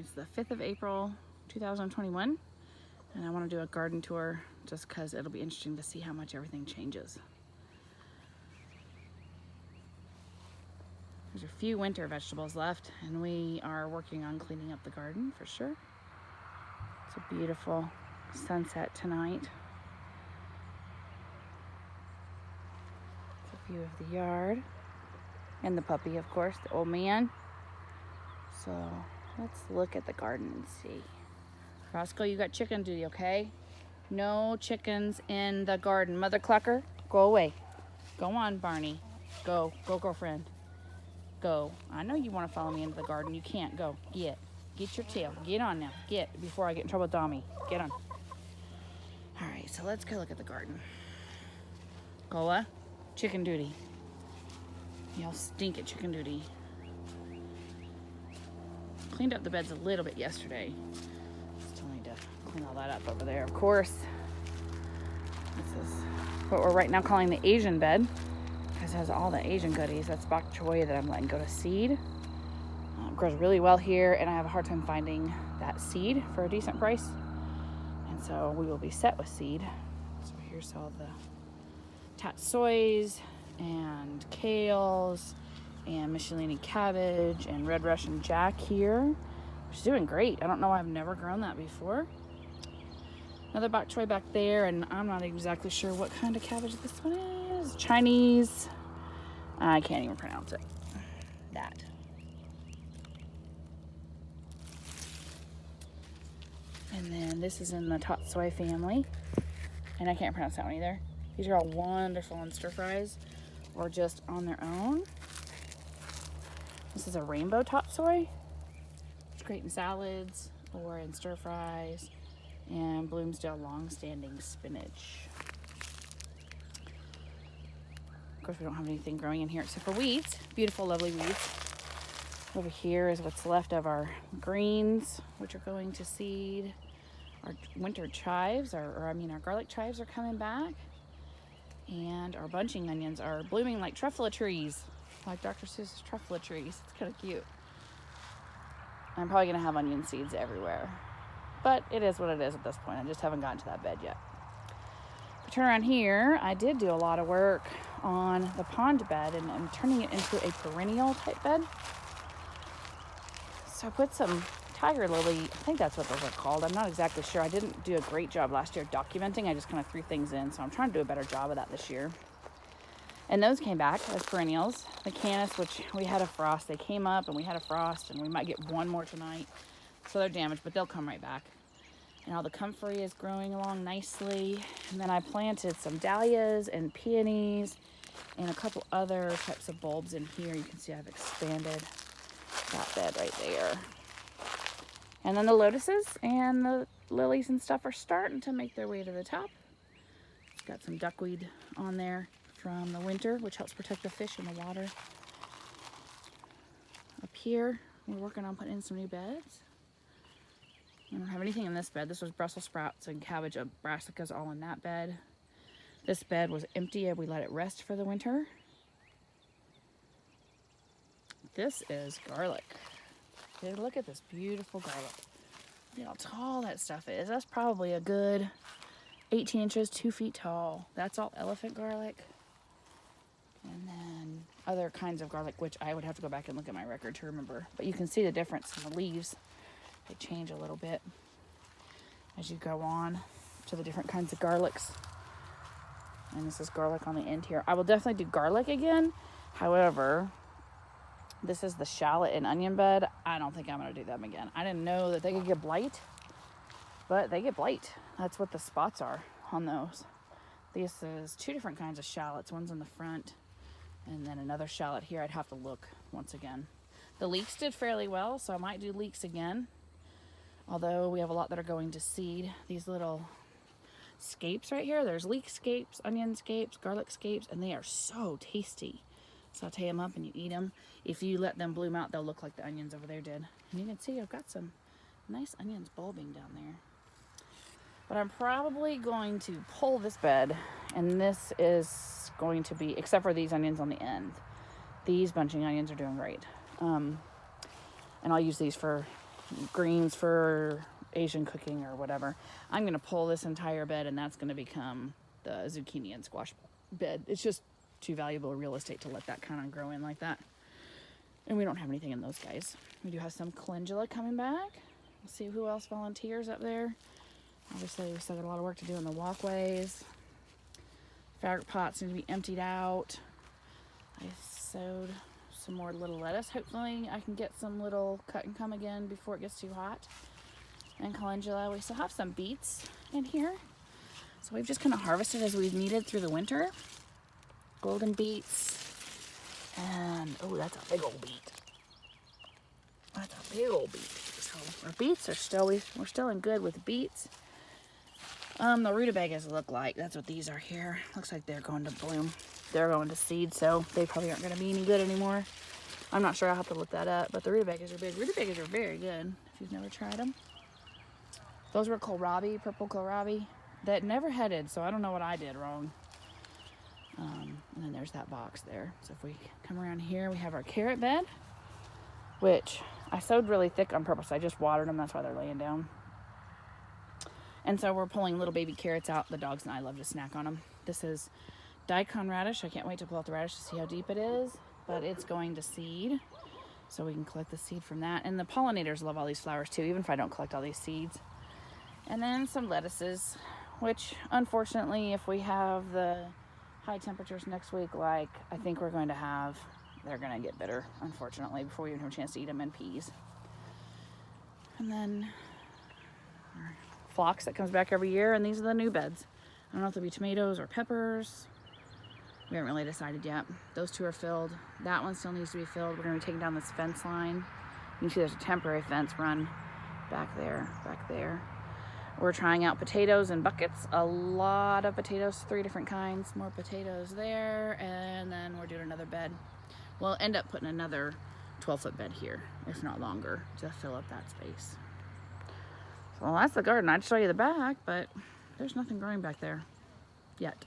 It's the 5th of April, 2021, and I want to do a garden tour just because it'll be interesting to see how much everything changes. There's a few winter vegetables left, and we are working on cleaning up the garden for sure. It's a beautiful sunset tonight. It's a view of the yard and the puppy, of course, the old man. So let's look at the garden and see. Roscoe, you got chicken duty, okay? No chickens in the garden. Mother Clucker, go away. Go on, Barney. Go, girlfriend. Go. I know you want to follow me into the garden. You can't. Go. Get your tail. Get on now. Get, before I get in trouble with Dommy. Get on. All right, so let's go look at the garden. Gola, chicken duty. Y'all stink at chicken duty. Cleaned up the beds a little bit yesterday. Still need to clean all that up over there, of course. This is what we're right now calling the Asian bed, because it has all the Asian goodies. That's bok choy that I'm letting go to seed. It grows really well here, and I have a hard time finding that seed for a decent price. And so we will be set with seed. So here's all the tatsoys and kales and Michelini cabbage and red Russian jack here, which is doing great. I don't know why I've never grown that before. Another bok choy back there, and I'm not exactly sure what kind of cabbage this one is. Chinese. I can't even pronounce it. That. And then this is in the tatsoi family, and I can't pronounce that one either. These are all wonderful in stir fries or just on their own. This is a rainbow tatsoi. It's great in salads or in stir fries. And Bloomsdale long-standing spinach. Of course, we don't have anything growing in here except for weeds. Beautiful, lovely weeds. Over here is what's left of our greens, which are going to seed. Our winter chives, our garlic chives are coming back. And our bunching onions are blooming like truffula trees. Like Dr. Seuss's truffula trees. It's kind of cute. I'm probably going to have onion seeds everywhere. But it is what it is at this point. I just haven't gotten to that bed yet. If we turn around here, I did do a lot of work on the pond bed, and I'm turning it into a perennial type bed. So I put some tiger lily, I think that's what those are called. I'm not exactly sure. I didn't do a great job last year documenting. I just kind of threw things in. So I'm trying to do a better job of that this year. And those came back as perennials. The Canis, which we had a frost, they came up and we had a frost, and we might get one more tonight. So they're damaged, but they'll come right back. And all the comfrey is growing along nicely. And then I planted some dahlias and peonies and a couple other types of bulbs in here. You can see I've expanded that bed right there. And then the lotuses and the lilies and stuff are starting to make their way to the top. It's got some duckweed on there from the winter, which helps protect the fish in the water. Up here, we're working on putting in some new beds. I don't have anything in this bed. This was Brussels sprouts and cabbage of brassicas all in that bed. This bed was empty and we let it rest for the winter. This is garlic. Look at this beautiful garlic. Look how tall that stuff is. That's probably a good 18 inches, 2 feet tall. That's all elephant garlic. And then other kinds of garlic, which I would have to go back and look at my record to remember. But you can see the difference in the leaves. They change a little bit as you go on to the different kinds of garlics. And this is garlic on the end here. I will definitely do garlic again. However, this is the shallot and onion bed. I don't think I'm going to do them again. I didn't know that they could get blight, but they get blight. That's what the spots are on those. This is 2 different kinds of shallots. One's in the front, and then another shallot here. I'd have to look once again. The leeks did fairly well, so I might do leeks again. Although we have a lot that are going to seed. These little scapes right here. There's leek scapes, onion scapes, garlic scapes, and they are so tasty. Saute them up and you eat them. If you let them bloom out, they'll look like the onions over there did. And you can see I've got some nice onions bulbing down there. But I'm probably going to pull this bed, and this is going to be, except for these onions on the end. These bunching onions are doing great. And I'll use these for greens for Asian cooking or whatever. I'm going to pull this entire bed, and that's going to become the zucchini and squash bed. It's just too valuable real estate to let that kind of grow in like that. And we don't have anything in those guys. We do have some calendula coming back. We'll see who else volunteers up there. Obviously, we still got a lot of work to do in the walkways. Fabric pots need to be emptied out. I sowed some more little lettuce. Hopefully, I can get some little cut and come again before it gets too hot. And calendula. We still have some beets in here. So we've just kind of harvested as we've needed through the winter. Golden beets. And, oh, that's a big old beet. That's a big old beet. So our beets are still, we're still in good with beets. The rutabagas look like, that's what these are here. Looks like they're going to bloom. They're going to seed, so they probably aren't going to be any good anymore. I'm not sure, I'll have to look that up, but the rutabagas are big. Rutabagas are very good if you've never tried them. Those were kohlrabi, purple kohlrabi, that never headed, so I don't know what I did wrong. And then there's that box there. So if we come around here, we have our carrot bed, which I sowed really thick on purpose. I just watered them, that's why they're laying down. And so we're pulling little baby carrots out. The dogs and I love to snack on them. This is daikon radish. I can't wait to pull out the radish to see how deep it is, but it's going to seed. So we can collect the seed from that. And the pollinators love all these flowers too, even if I don't collect all these seeds. And then some lettuces, which unfortunately, if we have the high temperatures next week, like I think we're going to have, they're going to get bitter, unfortunately, before we even have a chance to eat them, and peas. And then our phlox that comes back every year, and these are the new beds. I don't know if they'll be tomatoes or peppers. We haven't really decided yet. Those two are filled. That one still needs to be filled. We're going to be taking down this fence line. You can see there's a temporary fence run back there, back there. We're trying out potatoes in buckets, a lot of potatoes, 3 different kinds, more potatoes there, and then we're doing another bed. We'll end up putting another 12-foot bed here, if not longer, to fill up that space. So that's the garden. I'd show you the back, but there's nothing growing back there yet.